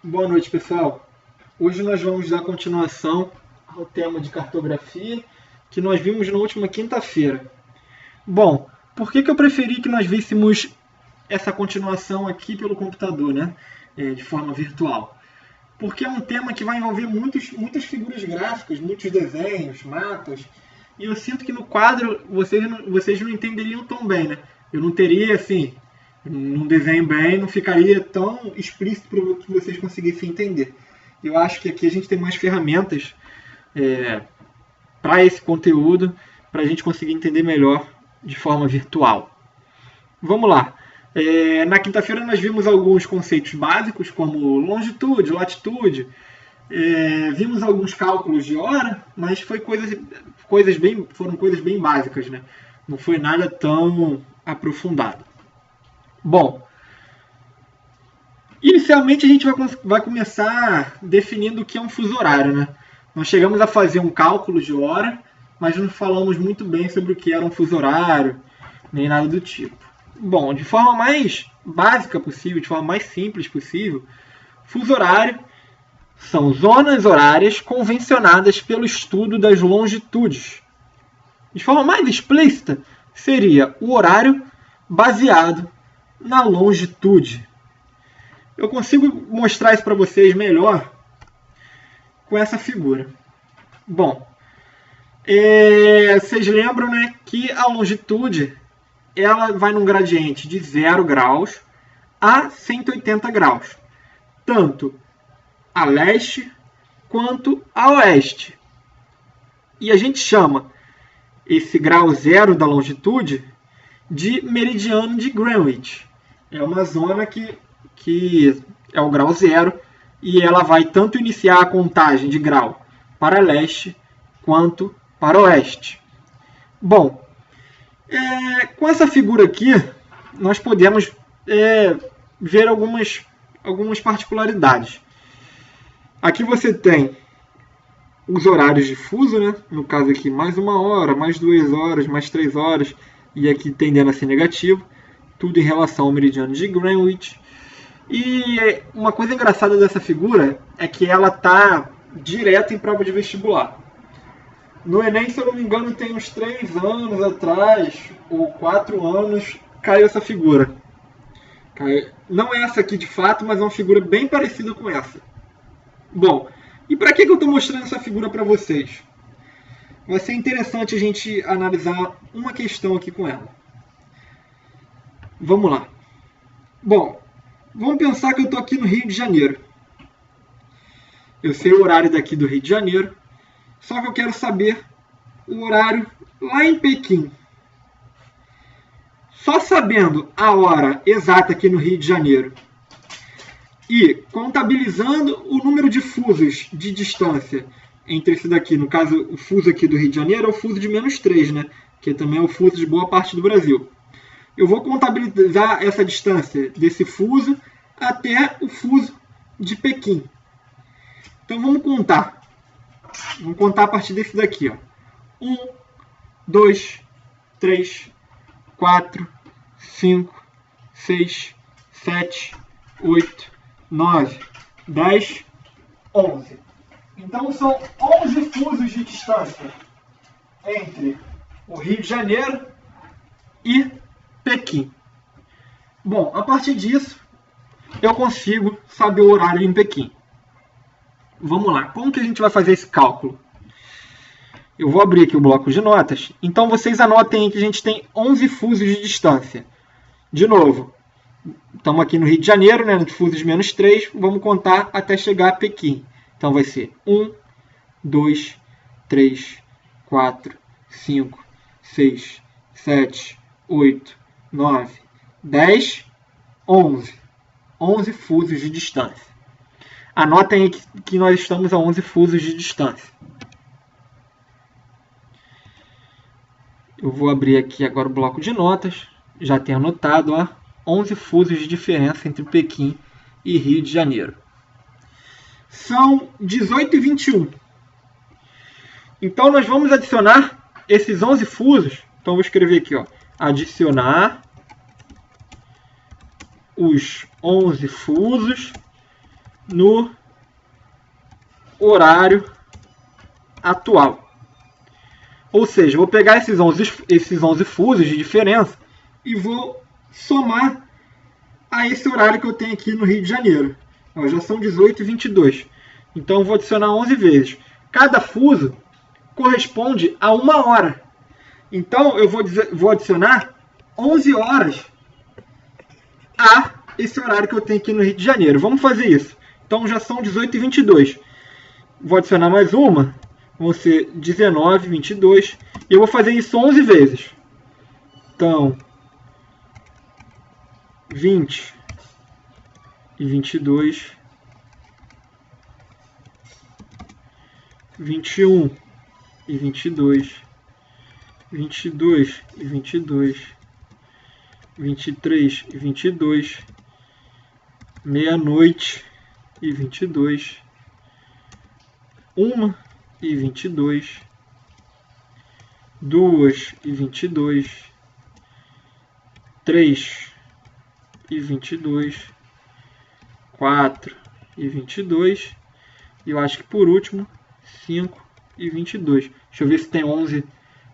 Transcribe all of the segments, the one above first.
Boa noite, pessoal. Hoje nós vamos dar continuação ao tema de cartografia que nós vimos na última quinta-feira. Bom, por que eu preferi que nós víssemos essa continuação aqui pelo computador, né? De forma virtual? Porque é um tema que vai envolver muitas figuras gráficas, muitos desenhos, mapas, e eu sinto que no quadro vocês não entenderiam tão bem, né? Eu não teria, assim, num desenho bem, não ficaria tão explícito para que vocês conseguissem entender. Eu acho que aqui a gente tem mais ferramentas para esse conteúdo, para a gente conseguir entender melhor de forma virtual. Vamos lá. Na quinta-feira nós vimos alguns conceitos básicos, como longitude, latitude, vimos alguns cálculos de hora, mas foram coisas bem básicas, né? Não foi nada tão aprofundado. Bom, inicialmente a gente vai começar definindo o que é um fuso horário, né? Nós chegamos a fazer um cálculo de hora, mas não falamos muito bem sobre o que era um fuso horário, nem nada do tipo. Bom, de forma mais básica possível, de forma mais simples possível, fuso horário são zonas horárias convencionadas pelo estudo das longitudes. De forma mais explícita, seria o horário baseado na longitude. Eu consigo mostrar isso para vocês melhor com essa figura. Bom, vocês lembram, né, que a longitude ela vai num gradiente de 0 graus a 180 graus, tanto a leste quanto a oeste. E a gente chama esse grau zero da longitude de meridiano de Greenwich. É uma zona que é o grau zero e ela vai tanto iniciar a contagem de grau para leste quanto para oeste. Bom, com essa figura aqui, nós podemos ver algumas particularidades. Aqui você tem os horários de fuso, né? No caso aqui, mais 1 hora, mais 2 horas, mais 3 horas, e aqui tendendo a ser negativo, tudo em relação ao meridiano de Greenwich. E uma coisa engraçada dessa figura é que ela está direto em prova de vestibular. No Enem, se eu não me engano, tem uns 3 anos atrás, ou 4 anos, caiu essa figura. Não é essa aqui de fato, mas é uma figura bem parecida com essa. Bom, e para que eu estou mostrando essa figura para vocês? Vai ser interessante a gente analisar uma questão aqui com ela. Vamos lá. Bom, vamos pensar que eu estou aqui no Rio de Janeiro. Eu sei o horário daqui do Rio de Janeiro, só que eu quero saber o horário lá em Pequim. Só sabendo a hora exata aqui no Rio de Janeiro e contabilizando o número de fusos de distância entre esse daqui, no caso o fuso aqui do Rio de Janeiro é o fuso de -3, né? Que também é o fuso de boa parte do Brasil. Eu vou contabilizar essa distância desse fuso até o fuso de Pequim. Então vamos contar. Vamos contar a partir desse daqui. Ó. 1, 2, 3, 4, 5, 6, 7, 8, 9, 10, 11. Então são 11 fusos de distância entre o Rio de Janeiro e Pequim. Bom, a partir disso, eu consigo saber o horário em Pequim. Vamos lá, como que a gente vai fazer esse cálculo? Eu vou abrir aqui o bloco de notas. Então vocês anotem aí que a gente tem 11 fusos de distância. De novo, estamos aqui no Rio de Janeiro, né, no fuso de -3, vamos contar até chegar a Pequim. Então vai ser 1, 2, 3, 4, 5, 6, 7, 8, 9, 10, 11. 11 fusos de distância. Anotem aí que nós estamos a 11 fusos de distância. Eu vou abrir aqui agora o bloco de notas. Já tenho anotado, ó, 11 fusos de diferença entre Pequim e Rio de Janeiro. São 18 e 21. Então nós vamos adicionar esses 11 fusos. Então eu vou escrever aqui, ó, adicionar os 11 fusos no horário atual. Ou seja, vou pegar esses 11 fusos de diferença e vou somar a esse horário que eu tenho aqui no Rio de Janeiro. Ó, já são 18h22. Então eu vou adicionar 11 vezes. Cada fuso corresponde a 1 hora. Então eu vou adicionar 11 horas a esse horário que eu tenho aqui no Rio de Janeiro. Vamos fazer isso. Então já são 18h22. Vou adicionar mais uma. Vão ser 19h22. E eu vou fazer isso 11 vezes. Então, 20 e 22, 21 e 22, 22 e 22, 23 e 22, meia-noite e 22, 1 e 22, 2 e 22, 3 e 22, 4 e 22, e eu acho que por último 5 e 22. Deixa eu ver se tem 11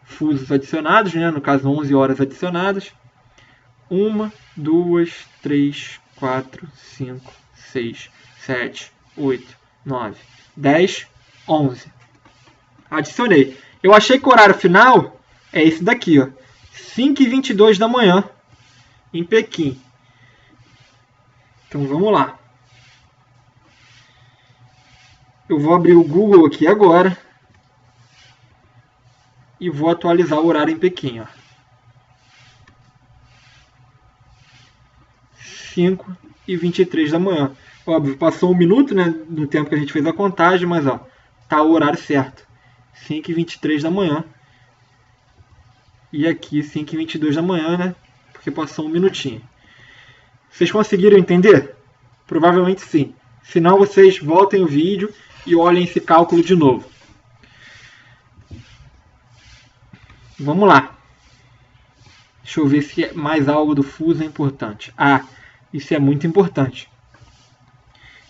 fusos adicionados, né? No caso 11 horas adicionadas. 1, 2, 3, 4, 5, 6, 7, 8, 9, 10, 11. Adicionei. Eu achei que o horário final é esse daqui, ó, 5h22 da manhã em Pequim. Então vamos lá. Eu vou abrir o Google aqui agora e vou atualizar o horário em Pequim. Ó. 5h23 da manhã. Óbvio, passou 1 minuto, né, no tempo que a gente fez a contagem, mas ó, tá o horário certo. 5h23 da manhã. E aqui 5h22 da manhã, né? Porque passou 1 minutinho. Vocês conseguiram entender? Provavelmente sim. Se não, vocês voltem o vídeo e olhem esse cálculo de novo. Vamos lá. Deixa eu ver se mais algo do fuso é importante. Ah, isso é muito importante.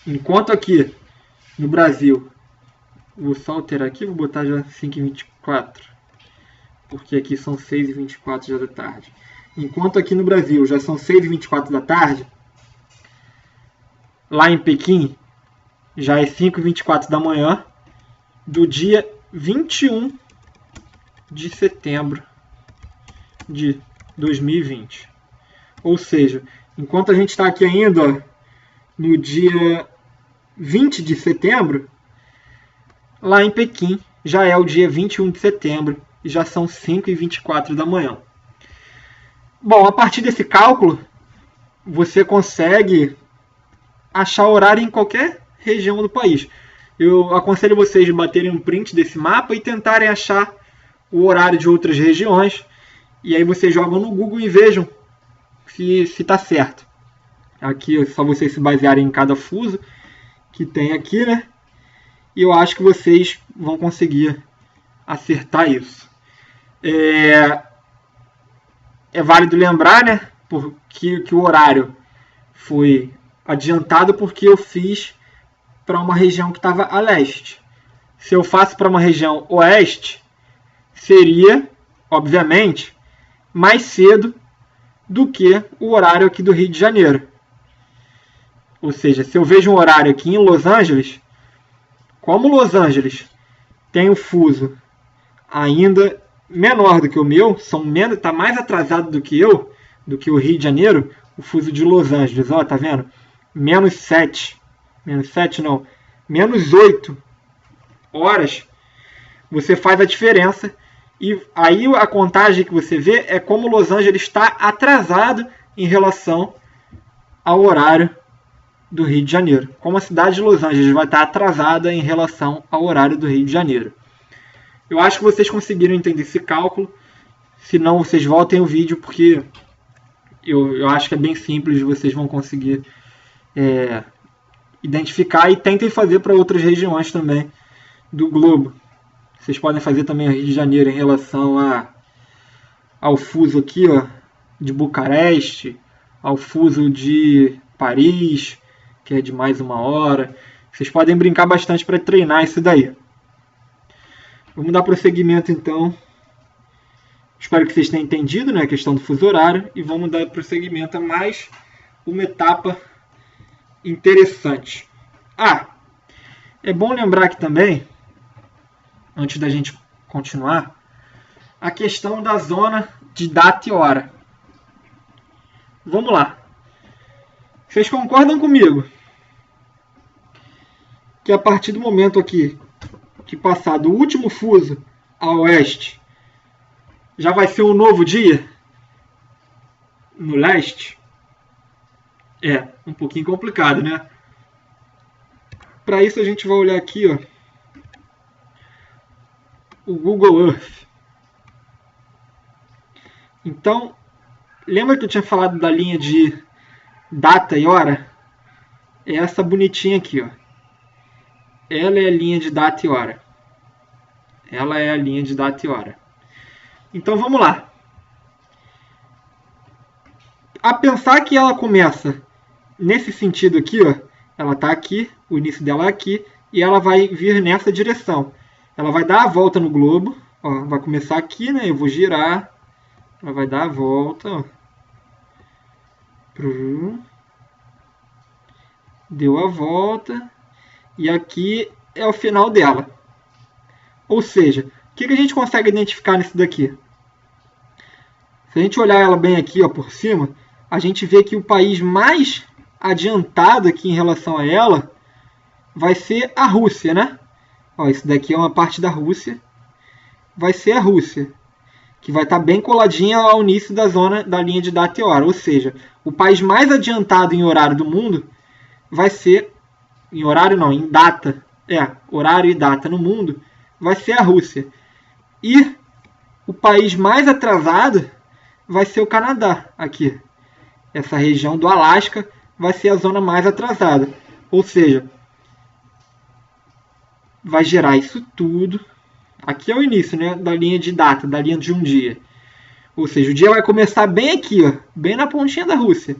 Enquanto aqui no Brasil, vou só alterar aqui, vou botar já 5h24, porque aqui são 6h24 já da tarde. Enquanto aqui no Brasil já são 6h24 da tarde, lá em Pequim já é 5h24 da manhã do dia 21 de setembro de 2020. Ou seja, enquanto a gente está aqui ainda no dia 20 de setembro, lá em Pequim já é o dia 21 de setembro e já são 5h24 da manhã. Bom, a partir desse cálculo, você consegue achar horário em qualquer região do país. Eu aconselho vocês a baterem um print desse mapa e tentarem achar o horário de outras regiões. E aí vocês jogam no Google e vejam se está certo. Aqui é só vocês se basearem em cada fuso que tem aqui, né? E eu acho que vocês vão conseguir acertar isso. É válido lembrar, né? Que o horário foi adiantado porque eu fiz para uma região que estava a leste. Se eu faço para uma região oeste, seria, obviamente, mais cedo do que o horário aqui do Rio de Janeiro. Ou seja, se eu vejo um horário aqui em Los Angeles, como Los Angeles tem um fuso ainda menor do que o meu, está mais atrasado do que o Rio de Janeiro, o fuso de Los Angeles, ó, tá vendo? Menos 8 horas, você faz a diferença. E aí a contagem que você vê é como Los Angeles está atrasado em relação ao horário do Rio de Janeiro. Como a cidade de Los Angeles vai estar atrasada em relação ao horário do Rio de Janeiro. Eu acho que vocês conseguiram entender esse cálculo. Se não, vocês voltem o vídeo, porque eu acho que é bem simples, vocês vão conseguir identificar e tentem fazer para outras regiões também do globo. Vocês podem fazer também o Rio de Janeiro em relação ao fuso aqui, ó, de Bucareste, ao fuso de Paris, que é de mais 1 hora. Vocês podem brincar bastante para treinar isso daí. Vamos dar prosseguimento então. Espero que vocês tenham entendido, né, a questão do fuso horário. E vamos dar prosseguimento a mais uma etapa interessante. É bom lembrar aqui também, antes da gente continuar, a questão da zona de data e hora. Vamos lá. Vocês concordam comigo que a partir do momento aqui que passar do último fuso a oeste, já vai ser um novo dia no leste? É um pouquinho complicado, né? Para isso a gente vai olhar aqui, ó, o Google Earth. Então, lembra que eu tinha falado da linha de data e hora? É essa bonitinha aqui, ó. Ela é a linha de data e hora. Ela é a linha de data e hora. Então vamos lá. A pensar que ela começa nesse sentido aqui, ó. Ela está aqui, o início dela é aqui, e ela vai vir nessa direção. Ela vai dar a volta no globo, ó, vai começar aqui, né? Eu vou girar, ela vai dar a volta, ó. Deu a volta, e aqui é o final dela. Ou seja, o que a gente consegue identificar nisso daqui? Se a gente olhar ela bem aqui, ó, por cima, a gente vê que o país mais adiantado aqui em relação a ela vai ser a Rússia, né? Ó, isso daqui é uma parte da Rússia. Vai ser a Rússia, que vai estar bem coladinha ao início da zona da linha de data e hora. Ou seja, o país mais adiantado em horário do mundo vai ser, em horário não, em data, horário e data no mundo, vai ser a Rússia. E o país mais atrasado vai ser o Canadá, aqui. Essa região do Alasca vai ser a zona mais atrasada. Ou seja, vai gerar isso tudo. Aqui é o início, né, da linha de data, da linha de um dia. Ou seja, o dia vai começar bem aqui, ó, bem na pontinha da Rússia.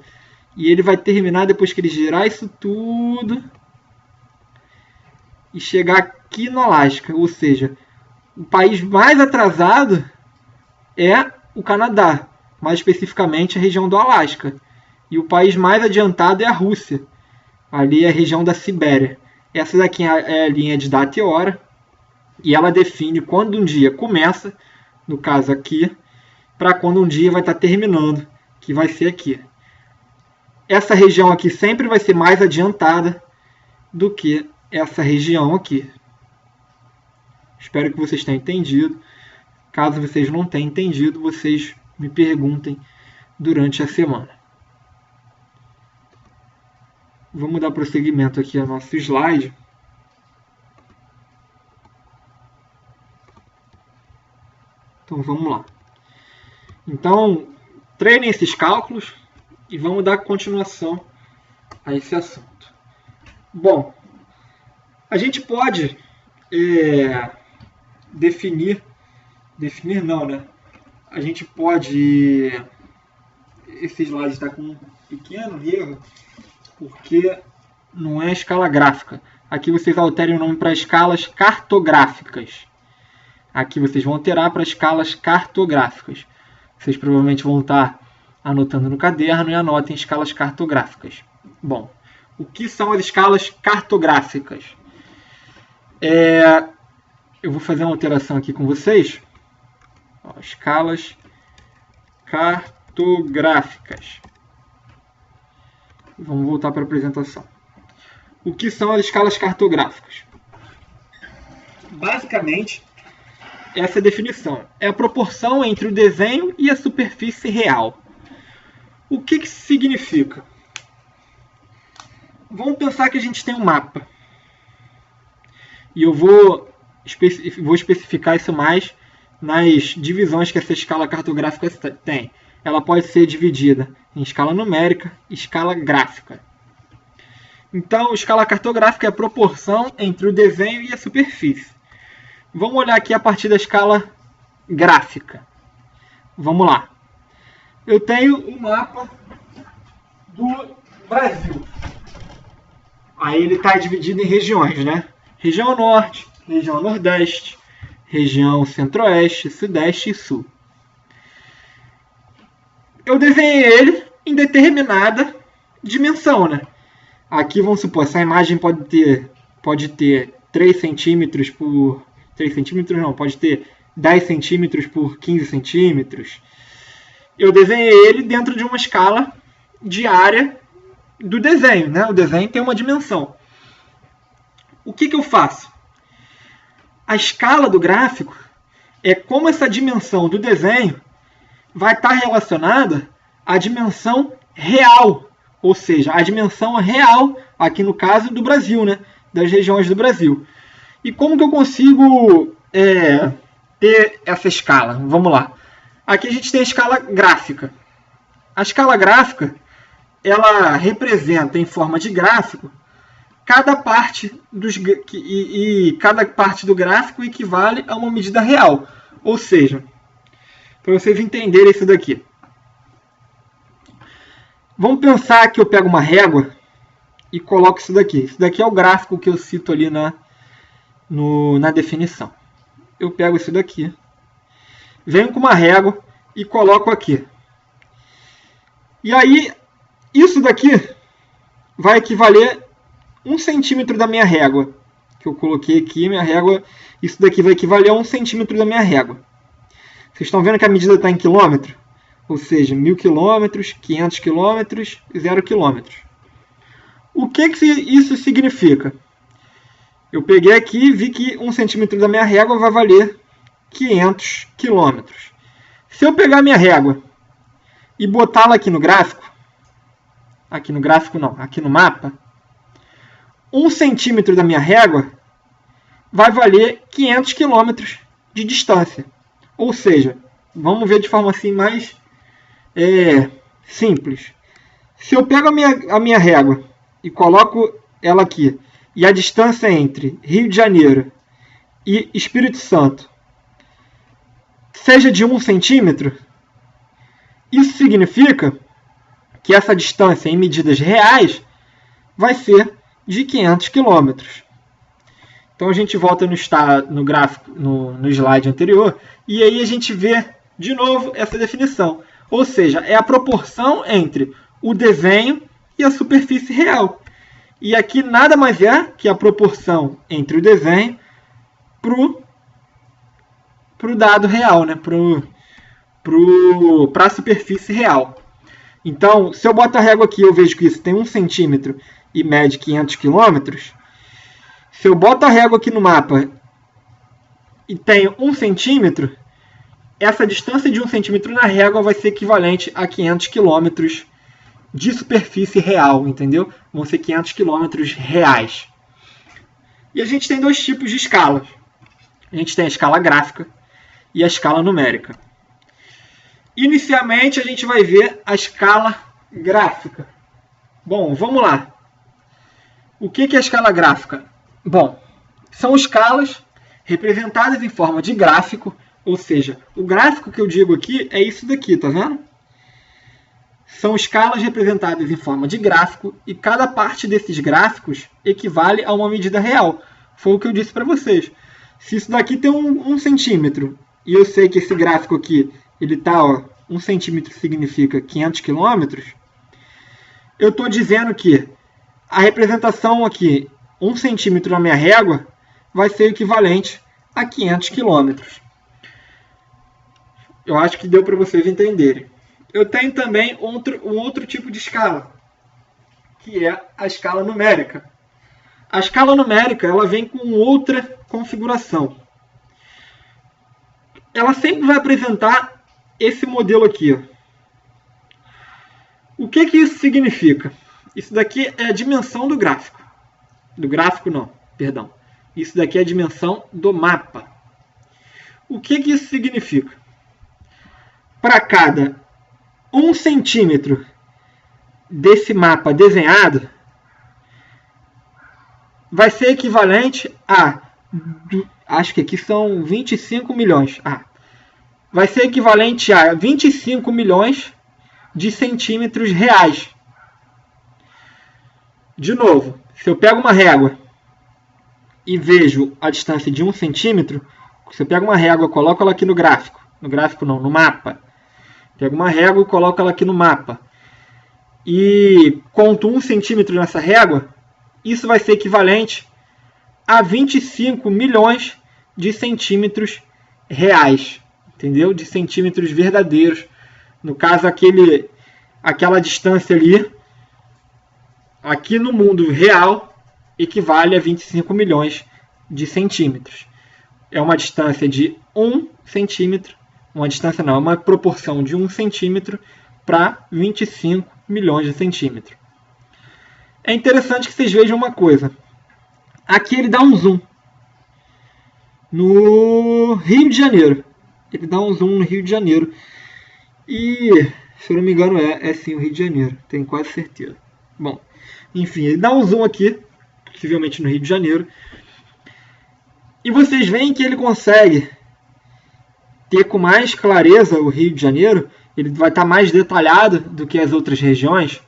E ele vai terminar depois que ele girar isso tudo e chegar aqui no Alasca. Ou seja, o país mais atrasado é o Canadá, mais especificamente a região do Alasca. E o país mais adiantado é a Rússia. Ali é a região da Sibéria. Essa daqui é a linha de data e hora. E ela define quando um dia começa, no caso aqui, para quando um dia vai estar terminando, que vai ser aqui. Essa região aqui sempre vai ser mais adiantada do que essa região aqui. Espero que vocês tenham entendido. Caso vocês não tenham entendido, vocês me perguntem durante a semana. Vamos dar prosseguimento aqui ao nosso slide. Então vamos lá. Então, treinem esses cálculos e vamos dar continuação a esse assunto. Bom, a gente pode definir não, né? A gente pode... Esse slide está com um pequeno erro, porque não é escala gráfica. Aqui vocês alterem o nome para escalas cartográficas. Aqui vocês vão alterar para escalas cartográficas. Vocês provavelmente vão estar anotando no caderno e anotem escalas cartográficas. Bom, o que são as escalas cartográficas? Eu vou fazer uma alteração aqui com vocês. Ó, escalas cartográficas. Vamos voltar para a apresentação. O que são as escalas cartográficas? Basicamente, essa é a definição. É a proporção entre o desenho e a superfície real. O que isso significa? Vamos pensar que a gente tem um mapa. E eu vou especificar isso mais nas divisões que essa escala cartográfica tem. Ela pode ser dividida em escala numérica e escala gráfica. Então, escala cartográfica é a proporção entre o desenho e a superfície. Vamos olhar aqui a partir da escala gráfica. Vamos lá. Eu tenho um mapa do Brasil. Aí ele está dividido em regiões, né? Região Norte, região Nordeste, região Centro-Oeste, Sudeste e Sul. Eu desenhei ele em determinada dimensão, né? Aqui, vamos supor, essa imagem pode ter 3 centímetros por... 3 centímetros não, pode ter 10 centímetros por 15 centímetros. Eu desenhei ele dentro de uma escala de área do desenho, né? O desenho tem uma dimensão. O que eu faço? A escala do gráfico é como essa dimensão do desenho vai estar relacionada à dimensão real, ou seja, a dimensão real, aqui no caso do Brasil, né? Das regiões do Brasil. E como que eu consigo ter essa escala? Vamos lá. Aqui a gente tem a escala gráfica. A escala gráfica, ela representa em forma de gráfico cada parte cada parte do gráfico equivale a uma medida real. Ou seja, para vocês entenderem isso daqui. Vamos pensar que eu pego uma régua e coloco isso daqui. Isso daqui é o gráfico que eu cito ali na definição. Eu pego isso daqui, venho com uma régua e coloco aqui. E aí, isso daqui vai equivaler 1 centímetro da minha régua. Que eu coloquei aqui, minha régua, isso daqui vai equivaler a 1 centímetro da minha régua. Vocês estão vendo que a medida está em quilômetro? Ou seja, 1000 quilômetros, 500 quilômetros, 0 quilômetros. O que isso significa? Eu peguei aqui e vi que 1 centímetro da minha régua vai valer 500 quilômetros. Se eu pegar minha régua e botá-la aqui no gráfico não, aqui no mapa, 1 centímetro da minha régua vai valer 500 quilômetros de distância. Ou seja, vamos ver de forma assim mais simples. Se eu pego a minha régua e coloco ela aqui, e a distância entre Rio de Janeiro e Espírito Santo seja de 1 centímetro, isso significa que essa distância em medidas reais vai ser de 500 quilômetros. Então a gente volta no gráfico, no slide anterior, e aí a gente vê de novo essa definição. Ou seja, é a proporção entre o desenho e a superfície real. E aqui nada mais é que a proporção entre o desenho para o dado real, né? Para a superfície real. Então, se eu boto a régua aqui, eu vejo que isso tem 1 centímetro e mede 500 quilômetros. Se eu boto a régua aqui no mapa e tenho 1 centímetro, essa distância de 1 centímetro na régua vai ser equivalente a 500 quilômetros de superfície real, entendeu? Vão ser 500 quilômetros reais. E a gente tem 2 tipos de escalas. A gente tem a escala gráfica e a escala numérica. Inicialmente, a gente vai ver a escala gráfica. Bom, vamos lá. O que é a escala gráfica? Bom, são escalas representadas em forma de gráfico, ou seja, o gráfico que eu digo aqui é isso daqui, tá vendo? São escalas representadas em forma de gráfico e cada parte desses gráficos equivale a uma medida real. Foi o que eu disse para vocês. Se isso daqui tem 1 centímetro e eu sei que esse gráfico aqui ele está, 1 centímetro significa 500 quilômetros, eu estou dizendo que a representação aqui, 1 centímetro na minha régua, vai ser equivalente a 500 quilômetros. Eu acho que deu para vocês entenderem. Eu tenho também um outro tipo de escala, que é a escala numérica. A escala numérica ela vem com outra configuração. Ela sempre vai apresentar esse modelo aqui. Ó. O que isso significa? Isso daqui é a dimensão do gráfico. Do gráfico não, perdão. Isso daqui é a dimensão do mapa. O que isso significa? Para cada 1 centímetro desse mapa desenhado, vai ser equivalente a, acho que aqui são 25 milhões. Vai ser equivalente a 25 milhões de centímetros reais. De novo, Se eu pego uma régua e vejo a distância de 1 centímetro, se eu pego uma régua e coloco ela aqui no gráfico não, no mapa, pego uma régua e coloco ela aqui no mapa, e conto 1 centímetro nessa régua, isso vai ser equivalente a 25 milhões de centímetros reais, entendeu? De centímetros verdadeiros. No caso, aquela distância ali, aqui no mundo real, equivale a 25 milhões de centímetros. É uma distância de 1 centímetro, uma proporção de 1 centímetro para 25 milhões de centímetros. É interessante que vocês vejam uma coisa. Aqui ele dá um zoom no Rio de Janeiro. Ele dá um zoom no Rio de Janeiro. E, se eu não me engano, é sim o Rio de Janeiro. Tenho quase certeza. Bom, enfim, ele dá um zoom aqui, possivelmente no Rio de Janeiro. E vocês veem que ele consegue ter com mais clareza o Rio de Janeiro. Ele vai estar mais detalhado do que as outras regiões.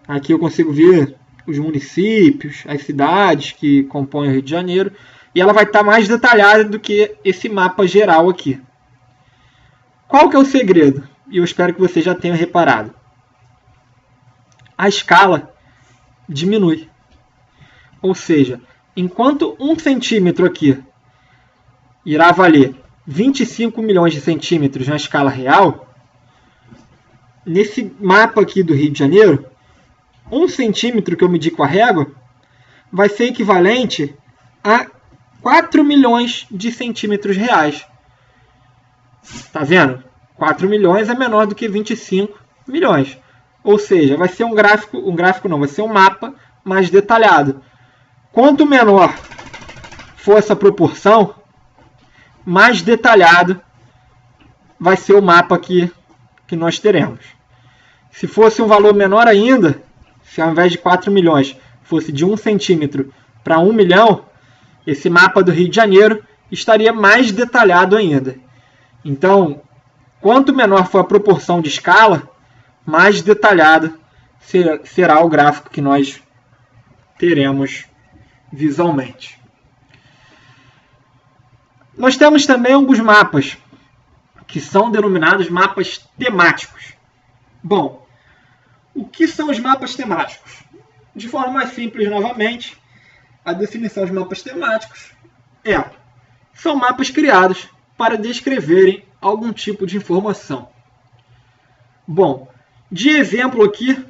Aqui eu consigo ver os municípios, as cidades que compõem o Rio de Janeiro. E ela vai estar mais detalhada do que esse mapa geral aqui. Qual que é o segredo? E eu espero que você já tenha reparado. A escala diminui. Ou seja, enquanto 1 centímetro aqui irá valer 25 milhões de centímetros na escala real, nesse mapa aqui do Rio de Janeiro, 1 centímetro que eu medi com a régua vai ser equivalente a 4 milhões de centímetros reais. Tá vendo? 4 milhões é menor do que 25 milhões. Ou seja, vai ser vai ser um mapa mais detalhado. Quanto menor for essa proporção, mais detalhado vai ser o mapa que nós teremos. Se fosse um valor menor ainda, se ao invés de 4 milhões fosse de 1 centímetro para 1 milhão, esse mapa do Rio de Janeiro estaria mais detalhado ainda. Então, quanto menor for a proporção de escala, mais detalhado será o gráfico que nós teremos visualmente. Nós temos também alguns mapas que são denominados mapas temáticos. Bom, o que são os mapas temáticos? De forma mais simples, novamente, a definição dos mapas temáticos são mapas criados para descreverem algum tipo de informação. Bom, de exemplo aqui,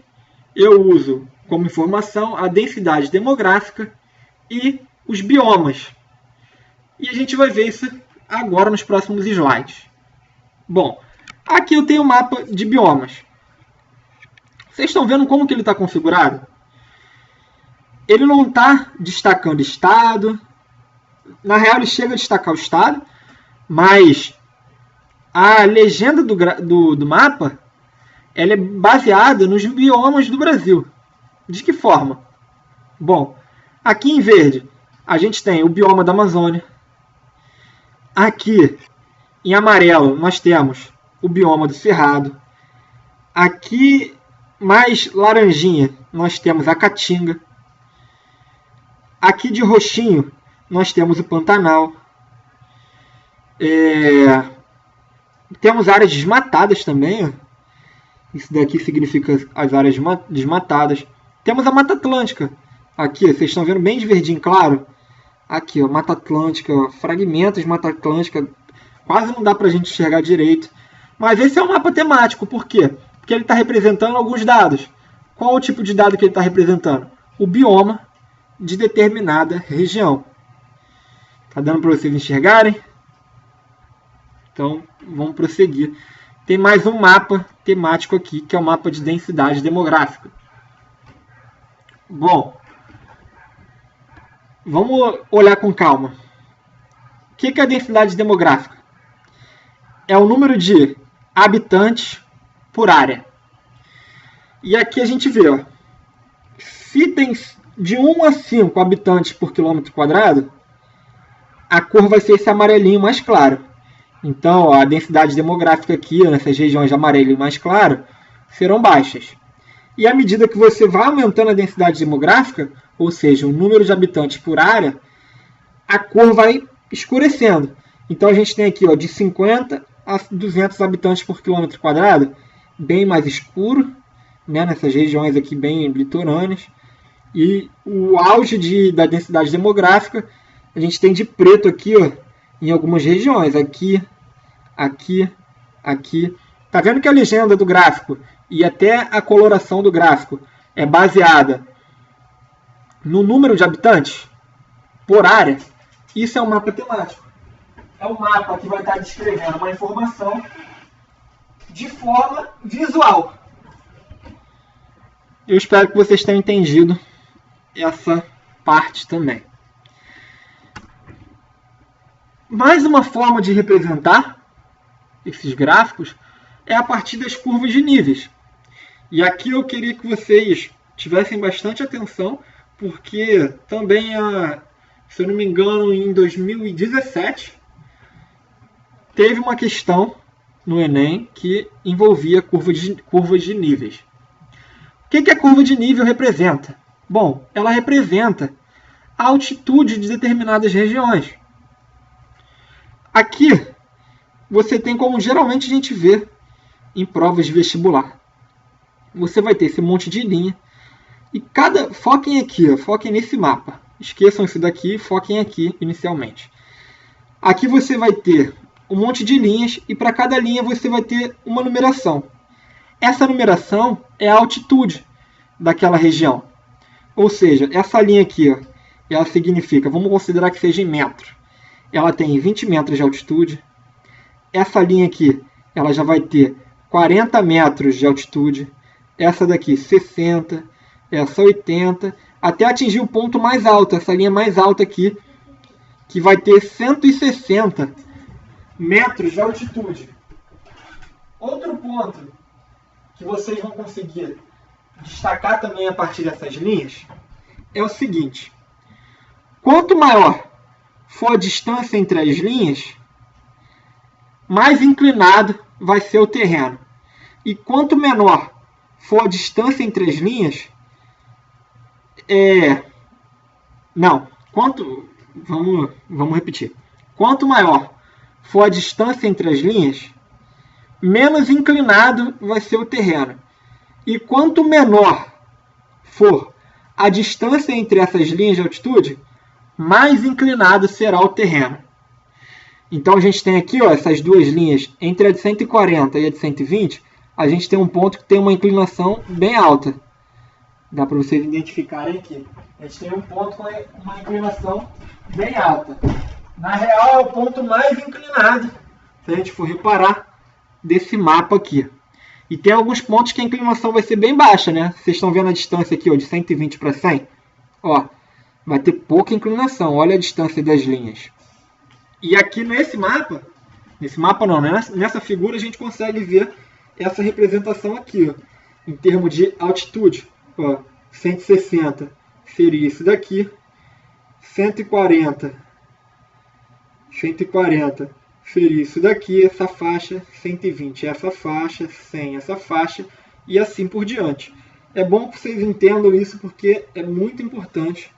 eu uso como informação a densidade demográfica e os biomas. E a gente vai ver isso agora nos próximos slides. Bom, aqui eu tenho um mapa de biomas. Vocês estão vendo como que ele está configurado? Ele não está destacando estado. Na real, ele chega a destacar o estado, mas a legenda do mapa ela é baseada nos biomas do Brasil. De que forma? Bom, aqui em verde a gente tem o bioma da Amazônia. Aqui em amarelo nós temos o bioma do Cerrado. Aqui mais laranjinha nós temos a Caatinga. Aqui de roxinho nós temos o Pantanal. Temos áreas desmatadas também. Ó. Isso daqui significa as áreas desmatadas. Temos a Mata Atlântica. Aqui, ó, vocês estão vendo bem de verdinho claro. Aqui, ó, Mata Atlântica, ó, fragmentos de Mata Atlântica. Quase não dá para a gente enxergar direito. Mas esse é um mapa temático. Por quê? Porque ele está representando alguns dados. Qual o tipo de dado que ele está representando? O bioma de determinada região. Está dando para vocês enxergarem? Então, vamos prosseguir. Tem mais um mapa temático aqui, que é o mapa de densidade demográfica. Bom, vamos olhar com calma. O que é a densidade demográfica? É o número de habitantes por área. E aqui a gente vê, ó, se tem de 1 a 5 habitantes por quilômetro quadrado, a cor vai ser esse amarelinho mais claro. Então, a densidade demográfica aqui, nessas regiões de amarelo mais claro, serão baixas. E à medida que você vai aumentando a densidade demográfica, ou seja, o número de habitantes por área, a cor vai escurecendo. Então a gente tem aqui, ó, de 50 a 200 habitantes por quilômetro quadrado, bem mais escuro, né, nessas regiões aqui bem litorâneas. E o auge da densidade demográfica, a gente tem de preto aqui, ó, em algumas regiões. Aqui, aqui, aqui. Tá vendo que a legenda do gráfico e até a coloração do gráfico é baseada no número de habitantes por área? Isso é um mapa temático. É um mapa que vai estar descrevendo uma informação de forma visual. Eu espero que vocês tenham entendido essa parte também. Mais uma forma de representar esses gráficos é a partir das curvas de níveis. E aqui eu queria que vocês tivessem bastante atenção, porque também, se eu não me engano, em 2017, teve uma questão no Enem que envolvia curvas de níveis. O que a curva de nível representa? Bom, ela representa a altitude de determinadas regiões. Aqui, você tem como geralmente a gente vê em provas de vestibular. Você vai ter esse monte de linha. E foquem aqui, foquem nesse mapa. Esqueçam isso daqui e foquem aqui inicialmente. Aqui você vai ter um monte de linhas e para cada linha você vai ter uma numeração. Essa numeração é a altitude daquela região. Ou seja, essa linha aqui, ó, ela significa, vamos considerar que seja em metros. Ela tem 20 metros de altitude. Essa linha aqui, ela já vai ter 40 metros de altitude. Essa daqui, 60. Essa 80. Até atingir o ponto mais alto, essa linha mais alta aqui, que vai ter 160 metros de altitude. Outro ponto que vocês vão conseguir destacar também a partir dessas linhas é o seguinte: quanto maior for a distância entre as linhas, mais inclinado vai ser o terreno. E quanto menor for a distância entre as linhas, vamos repetir. Quanto maior for a distância entre as linhas, menos inclinado vai ser o terreno. E quanto menor for a distância entre essas linhas de altitude, mais inclinado será o terreno. Então a gente tem aqui, ó, essas duas linhas, entre a de 140 e a de 120, a gente tem um ponto que tem uma inclinação bem alta. Dá para vocês identificarem aqui. A gente tem um ponto com uma inclinação bem alta. Na real, é o ponto mais inclinado, se a gente for reparar, desse mapa aqui. E tem alguns pontos que a inclinação vai ser bem baixa, né? Vocês estão vendo a distância aqui, ó, de 120 para 100? Ó, vai ter pouca inclinação. Olha a distância das linhas. E aqui nesse mapa não, né? Nessa figura a gente consegue ver essa representação aqui, ó, em termos de altitude. Ó, 160 seria isso daqui, 140 seria isso daqui, essa faixa, 120 essa faixa, 100 essa faixa e assim por diante. É bom que vocês entendam isso porque é muito importante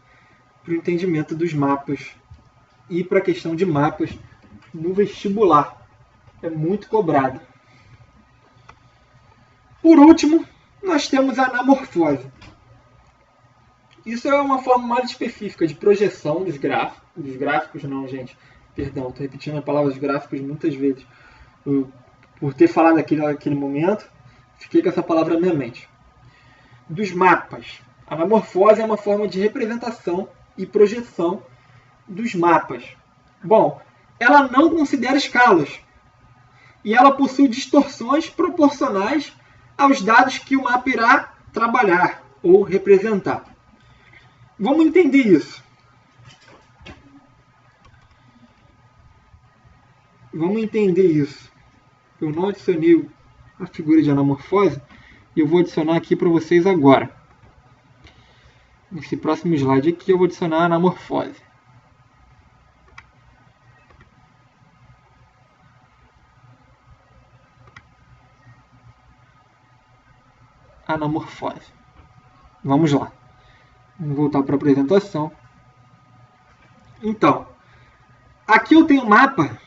para o entendimento dos mapas e para a questão de mapas no vestibular. É muito cobrado. Por último, nós temos a anamorfose. Isso é uma forma mais específica de projeção dos gráficos, não, gente. Perdão, estou repetindo a palavra dos gráficos muitas vezes. Por ter falado naquele momento, fiquei com essa palavra na minha mente. Dos mapas. A anamorfose é uma forma de representação e projeção dos mapas. Bom, ela não considera escalas. E ela possui distorções proporcionais aos dados que o mapa irá trabalhar ou representar. Vamos entender isso. Eu não adicionei a figura de anamorfose e eu vou adicionar aqui para vocês agora. Nesse próximo slide aqui eu vou adicionar a anamorfose. anamorfose. Vamos lá. Vamos voltar para a apresentação. Então, aqui eu tenho um mapa.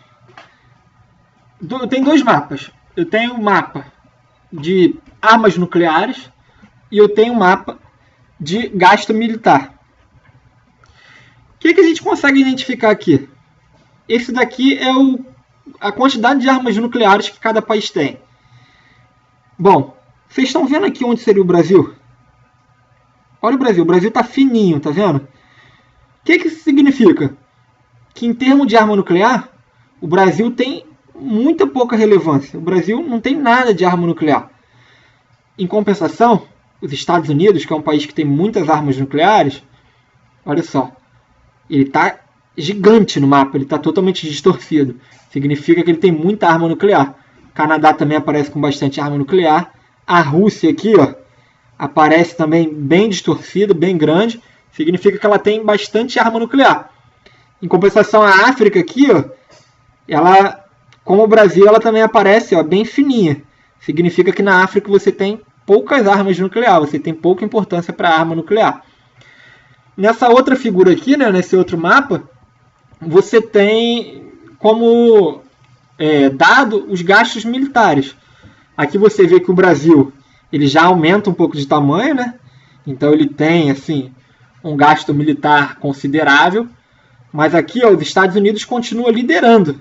Eu tenho dois mapas. Eu tenho um mapa de armas nucleares e eu tenho um mapa de gasto militar. O que a gente consegue identificar aqui? Esse daqui é a quantidade de armas nucleares que cada país tem. Bom, vocês estão vendo aqui onde seria o Brasil? Olha o Brasil está fininho, tá vendo? O que isso significa? Que em termos de arma nuclear, o Brasil tem muita pouca relevância. O Brasil não tem nada de arma nuclear. Em compensação, os Estados Unidos, que é um país que tem muitas armas nucleares, olha só, ele está gigante no mapa, ele está totalmente distorcido. Significa que ele tem muita arma nuclear. O Canadá também aparece com bastante arma nuclear. A Rússia aqui, ó, aparece também bem distorcida, bem grande. Significa que ela tem bastante arma nuclear. Em compensação, a África aqui, ó, ela, como o Brasil, ela também aparece, ó, bem fininha. Significa que na África você tem poucas armas nucleares, você tem pouca importância para a arma nuclear. Nessa outra figura aqui, né, nesse outro mapa, você tem como dado os gastos militares. Aqui você vê que o Brasil ele já aumenta um pouco de tamanho, né? Então ele tem assim um gasto militar considerável, mas aqui ó, os Estados Unidos continua liderando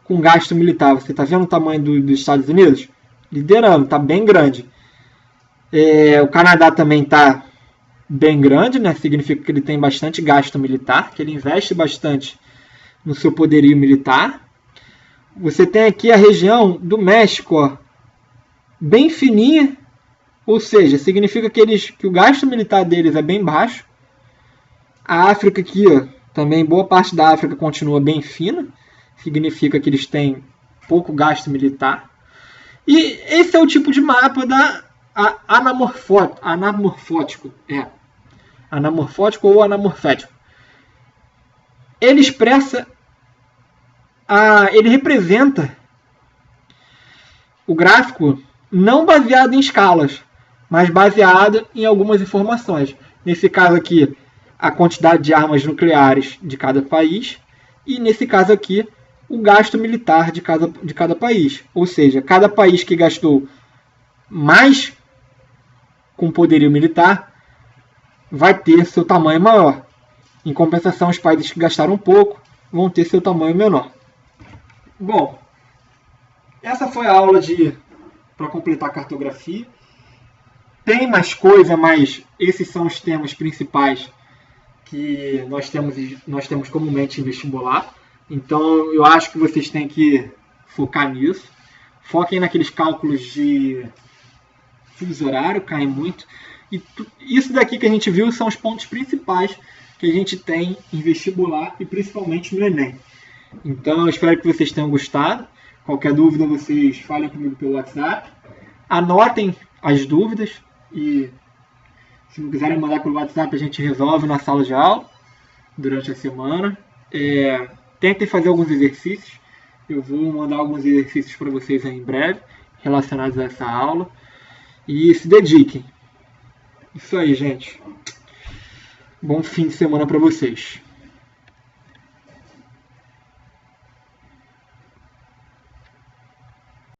com gasto militar. Você está vendo o tamanho dos Estados Unidos? Liderando, está bem grande. O Canadá também está bem grande, né? Significa que ele tem bastante gasto militar, que ele investe bastante no seu poderio militar. Você tem aqui a região do México, ó, bem fininha, ou seja, significa que o gasto militar deles é bem baixo. A África aqui, ó, também boa parte da África continua bem fina, significa que eles têm pouco gasto militar. E esse é o tipo de mapa da anamorfótico. Anamorfótico ou anamorfético. Ele expressa, ele representa o gráfico não baseado em escalas, mas baseado em algumas informações. Nesse caso aqui, a quantidade de armas nucleares de cada país e nesse caso aqui, o gasto militar de cada país. Ou seja, cada país que gastou mais com poderio militar vai ter seu tamanho maior. Em compensação, os países que gastaram pouco vão ter seu tamanho menor. Bom, essa foi a aula para completar a cartografia. Tem mais coisa, mas esses são os temas principais que nós temos comumente em vestibular. Então, eu acho que vocês têm que focar nisso. Foquem naqueles cálculos de fuso horário, caem muito. E isso daqui que a gente viu são os pontos principais que a gente tem em vestibular e principalmente no Enem. Então, eu espero que vocês tenham gostado. Qualquer dúvida, vocês falem comigo pelo WhatsApp. Anotem as dúvidas e se não quiserem mandar pelo WhatsApp, a gente resolve na sala de aula durante a semana. Tentem fazer alguns exercícios. Eu vou mandar alguns exercícios para vocês aí em breve, relacionados a essa aula. E se dediquem. Isso aí, gente. Bom fim de semana para vocês.